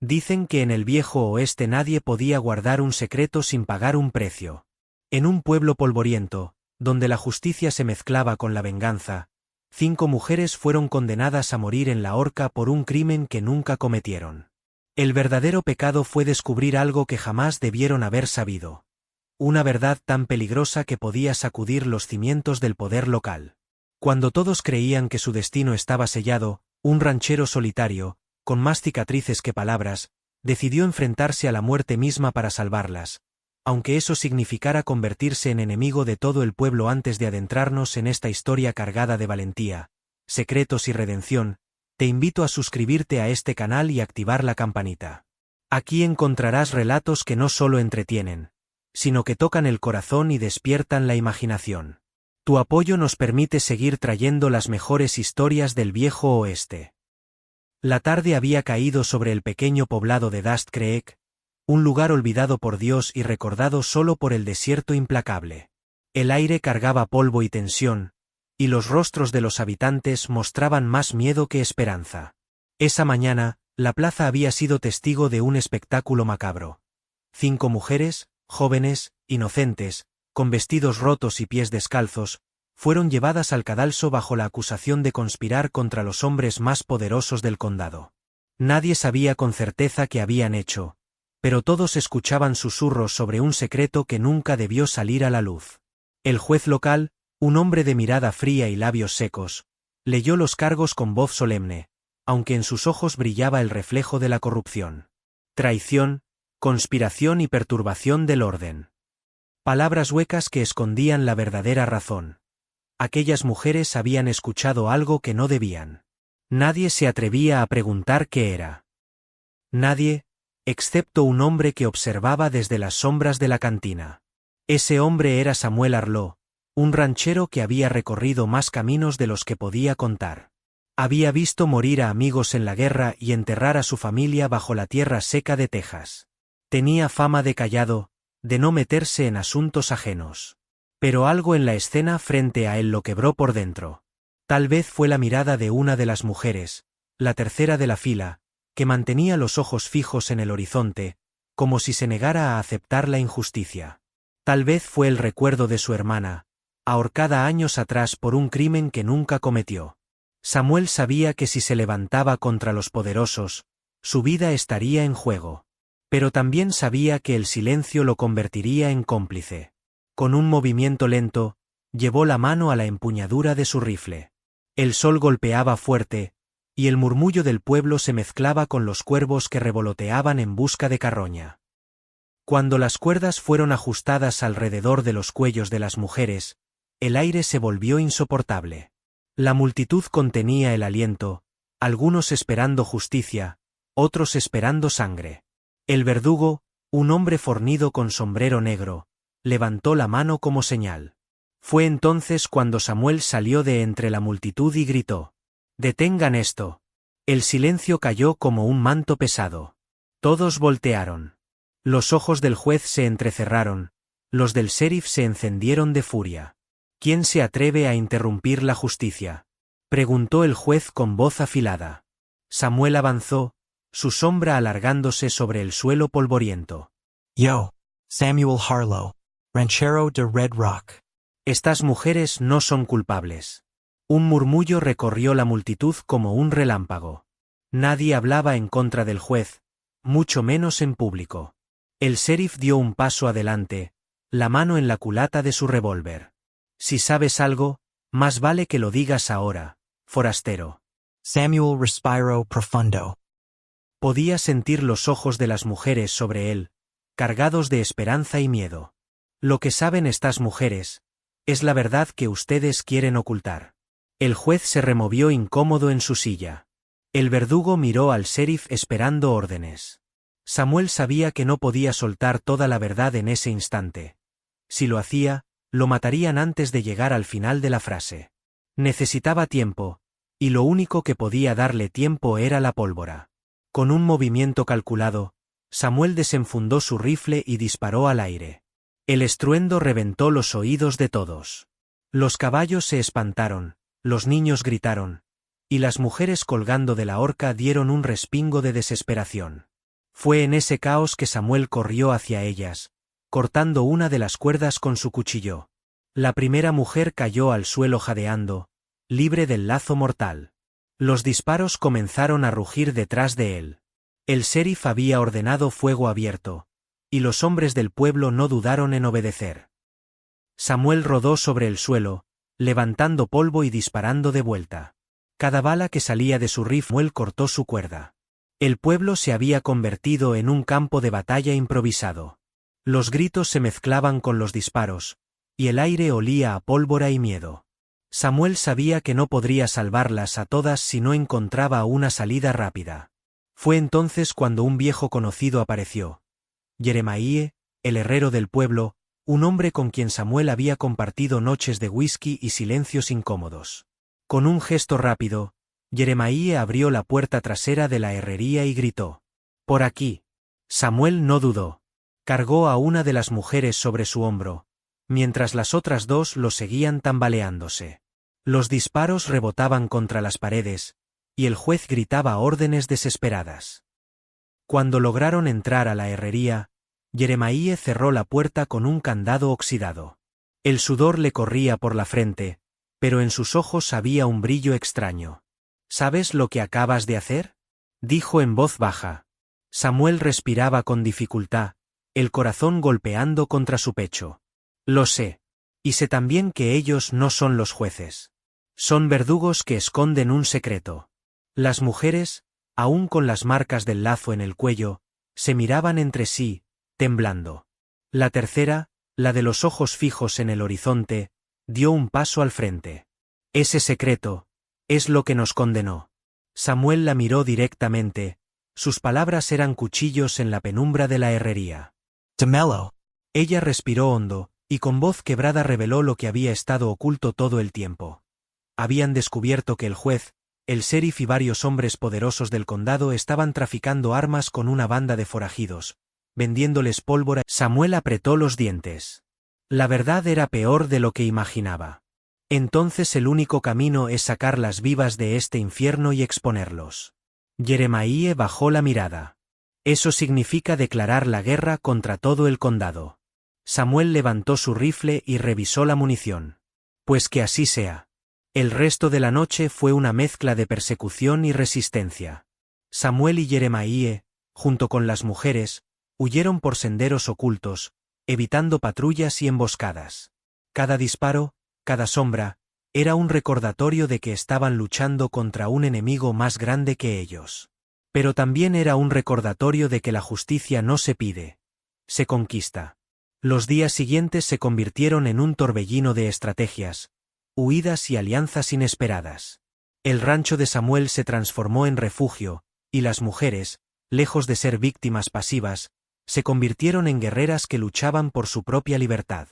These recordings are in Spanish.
Dicen que en el viejo oeste nadie podía guardar un secreto sin pagar un precio. En un pueblo polvoriento, donde la justicia se mezclaba con la venganza, 5 mujeres fueron condenadas a morir en la horca por un crimen que nunca cometieron. El verdadero pecado fue descubrir algo que jamás debieron haber sabido. Una verdad tan peligrosa que podía sacudir los cimientos del poder local. Cuando todos creían que su destino estaba sellado, un ranchero solitario, con más cicatrices que palabras, decidió enfrentarse a la muerte misma para salvarlas, aunque eso significara convertirse en enemigo de todo el pueblo. Antes de adentrarnos en esta historia cargada de valentía, secretos y redención, te invito a suscribirte a este canal y activar la campanita. Aquí encontrarás relatos que no solo entretienen, sino que tocan el corazón y despiertan la imaginación. Tu apoyo nos permite seguir trayendo las mejores historias del viejo oeste. La tarde había caído sobre el pequeño poblado de Dust Creek, un lugar olvidado por Dios y recordado solo por el desierto implacable. El aire cargaba polvo y tensión, y los rostros de los habitantes mostraban más miedo que esperanza. Esa mañana, la plaza había sido testigo de un espectáculo macabro. 5 mujeres, jóvenes, inocentes, con vestidos rotos y pies descalzos, fueron llevadas al cadalso bajo la acusación de conspirar contra los hombres más poderosos del condado. Nadie sabía con certeza qué habían hecho, pero todos escuchaban susurros sobre un secreto que nunca debió salir a la luz. El juez local, un hombre de mirada fría y labios secos, leyó los cargos con voz solemne, aunque en sus ojos brillaba el reflejo de la corrupción. Traición, conspiración y perturbación del orden. Palabras huecas que escondían la verdadera razón. Aquellas mujeres habían escuchado algo que no debían. Nadie se atrevía a preguntar qué era. Nadie, excepto un hombre que observaba desde las sombras de la cantina. Ese hombre era Samuel Arlo, un ranchero que había recorrido más caminos de los que podía contar. Había visto morir a amigos en la guerra y enterrar a su familia bajo la tierra seca de Texas. Tenía fama de callado, de no meterse en asuntos ajenos. Pero algo en la escena frente a él lo quebró por dentro. Tal vez fue la mirada de una de las mujeres, la tercera de la fila, que mantenía los ojos fijos en el horizonte, como si se negara a aceptar la injusticia. Tal vez fue el recuerdo de su hermana, ahorcada años atrás por un crimen que nunca cometió. Samuel sabía que si se levantaba contra los poderosos, su vida estaría en juego. Pero también sabía que el silencio lo convertiría en cómplice. Con un movimiento lento, llevó la mano a la empuñadura de su rifle. El sol golpeaba fuerte, y el murmullo del pueblo se mezclaba con los cuervos que revoloteaban en busca de carroña. Cuando las cuerdas fueron ajustadas alrededor de los cuellos de las mujeres, el aire se volvió insoportable. La multitud contenía el aliento, algunos esperando justicia, otros esperando sangre. El verdugo, un hombre fornido con sombrero negro, levantó la mano como señal. Fue entonces cuando Samuel salió de entre la multitud y gritó: «¡Detengan esto!». El silencio cayó como un manto pesado. Todos voltearon. Los ojos del juez se entrecerraron, los del sheriff se encendieron de furia. «¿Quién se atreve a interrumpir la justicia?», preguntó el juez con voz afilada. Samuel avanzó, su sombra alargándose sobre el suelo polvoriento. «Yo, Samuel Harlow, ranchero de Red Rock». «Estas mujeres no son culpables». Un murmullo recorrió la multitud como un relámpago. Nadie hablaba en contra del juez, mucho menos en público. El sheriff dio un paso adelante, la mano en la culata de su revólver. «Si sabes algo, más vale que lo digas ahora, forastero». Samuel respiró profundo. Podía sentir los ojos de las mujeres sobre él, cargados de esperanza y miedo. «Lo que saben estas mujeres, es la verdad que ustedes quieren ocultar». El juez se removió incómodo en su silla. El verdugo miró al sheriff esperando órdenes. Samuel sabía que no podía soltar toda la verdad en ese instante. Si lo hacía, lo matarían antes de llegar al final de la frase. Necesitaba tiempo, y lo único que podía darle tiempo era la pólvora. Con un movimiento calculado, Samuel desenfundó su rifle y disparó al aire. El estruendo reventó los oídos de todos. Los caballos se espantaron, los niños gritaron, y las mujeres colgando de la horca dieron un respingo de desesperación. Fue en ese caos que Samuel corrió hacia ellas, cortando una de las cuerdas con su cuchillo. La primera mujer cayó al suelo jadeando, libre del lazo mortal. Los disparos comenzaron a rugir detrás de él. El sheriff había ordenado fuego abierto, y los hombres del pueblo no dudaron en obedecer. Samuel rodó sobre el suelo, levantando polvo y disparando de vuelta. Cada bala que salía de su rifle Samuel cortó su cuerda. El pueblo se había convertido en un campo de batalla improvisado. Los gritos se mezclaban con los disparos, y el aire olía a pólvora y miedo. Samuel sabía que no podría salvarlas a todas si no encontraba una salida rápida. Fue entonces cuando un viejo conocido apareció. Jeremiah, el herrero del pueblo, un hombre con quien Samuel había compartido noches de whisky y silencios incómodos. Con un gesto rápido, Jeremiah abrió la puerta trasera de la herrería y gritó: «¡Por aquí!». Samuel no dudó. Cargó a una de las mujeres sobre su hombro, mientras las otras dos lo seguían tambaleándose. Los disparos rebotaban contra las paredes, y el juez gritaba órdenes desesperadas. Cuando lograron entrar a la herrería, Jeremiah cerró la puerta con un candado oxidado. El sudor le corría por la frente, pero en sus ojos había un brillo extraño. «¿Sabes lo que acabas de hacer?», dijo en voz baja. Samuel respiraba con dificultad, el corazón golpeando contra su pecho. «Lo sé. Y sé también que ellos no son los jueces. Son verdugos que esconden un secreto». Las mujeres, aún con las marcas del lazo en el cuello, se miraban entre sí, temblando. La tercera, la de los ojos fijos en el horizonte, dio un paso al frente. «Ese secreto es lo que nos condenó». Samuel la miró directamente, sus palabras eran cuchillos en la penumbra de la herrería. DeMello. Ella respiró hondo, y con voz quebrada reveló lo que había estado oculto todo el tiempo. Habían descubierto que el juez, el sheriff y varios hombres poderosos del condado estaban traficando armas con una banda de forajidos, vendiéndoles pólvora. Samuel apretó los dientes. La verdad era peor de lo que imaginaba. Entonces el único camino es sacarlas vivas de este infierno y exponerlos. Jeremiah bajó la mirada. Eso significa declarar la guerra contra todo el condado. Samuel levantó su rifle y revisó la munición. Pues que así sea. El resto de la noche fue una mezcla de persecución y resistencia. Samuel y Jeremiah, junto con las mujeres, huyeron por senderos ocultos, evitando patrullas y emboscadas. Cada disparo, cada sombra, era un recordatorio de que estaban luchando contra un enemigo más grande que ellos. Pero también era un recordatorio de que la justicia no se pide, se conquista. Los días siguientes se convirtieron en un torbellino de estrategias, huidas y alianzas inesperadas. El rancho de Samuel se transformó en refugio, y las mujeres, lejos de ser víctimas pasivas, se convirtieron en guerreras que luchaban por su propia libertad.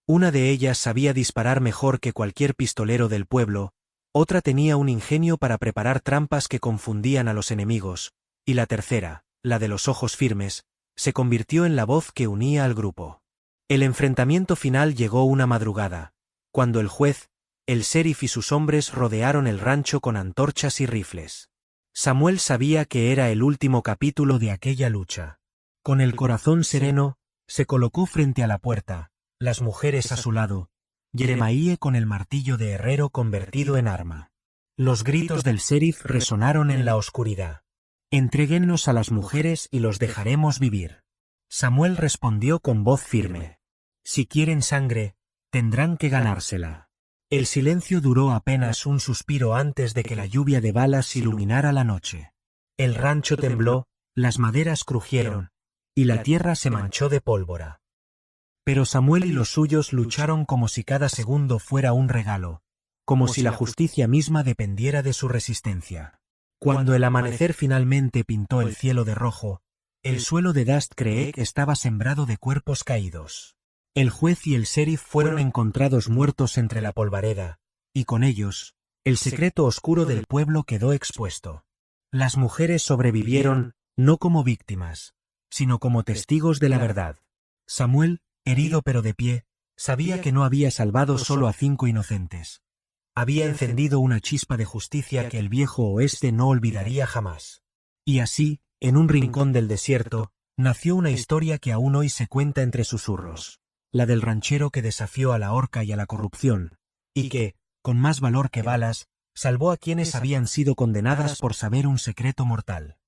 Una de ellas sabía disparar mejor que cualquier pistolero del pueblo, otra tenía un ingenio para preparar trampas que confundían a los enemigos, y la tercera, la de los ojos firmes, se convirtió en la voz que unía al grupo. El enfrentamiento final llegó una madrugada, cuando el juez, el sheriff y sus hombres rodearon el rancho con antorchas y rifles. Samuel sabía que era el último capítulo de aquella lucha. Con el corazón sereno, se colocó frente a la puerta, las mujeres a su lado, Jeremiah con el martillo de herrero convertido en arma. Los gritos del sheriff resonaron en la oscuridad. «Entréguennos a las mujeres y los dejaremos vivir». Samuel respondió con voz firme. «Si quieren sangre, tendrán que ganársela». El silencio duró apenas un suspiro antes de que la lluvia de balas iluminara la noche. El rancho tembló, las maderas crujieron, y la tierra se manchó de pólvora. Pero Samuel y los suyos lucharon como si cada segundo fuera un regalo, como si la justicia misma dependiera de su resistencia. Cuando el amanecer finalmente pintó el cielo de rojo, el suelo de Dust Creek estaba sembrado de cuerpos caídos. El juez y el sheriff fueron encontrados muertos entre la polvareda, y con ellos, el secreto oscuro del pueblo quedó expuesto. Las mujeres sobrevivieron, no como víctimas, sino como testigos de la verdad. Samuel, herido pero de pie, sabía que no había salvado solo a 5 inocentes. Había encendido una chispa de justicia que el viejo oeste no olvidaría jamás. Y así, En un rincón del desierto, nació una historia que aún hoy se cuenta entre susurros. La del ranchero que desafió a la horca y a la corrupción, y que, con más valor que balas, salvó a quienes habían sido condenadas por saber un secreto mortal.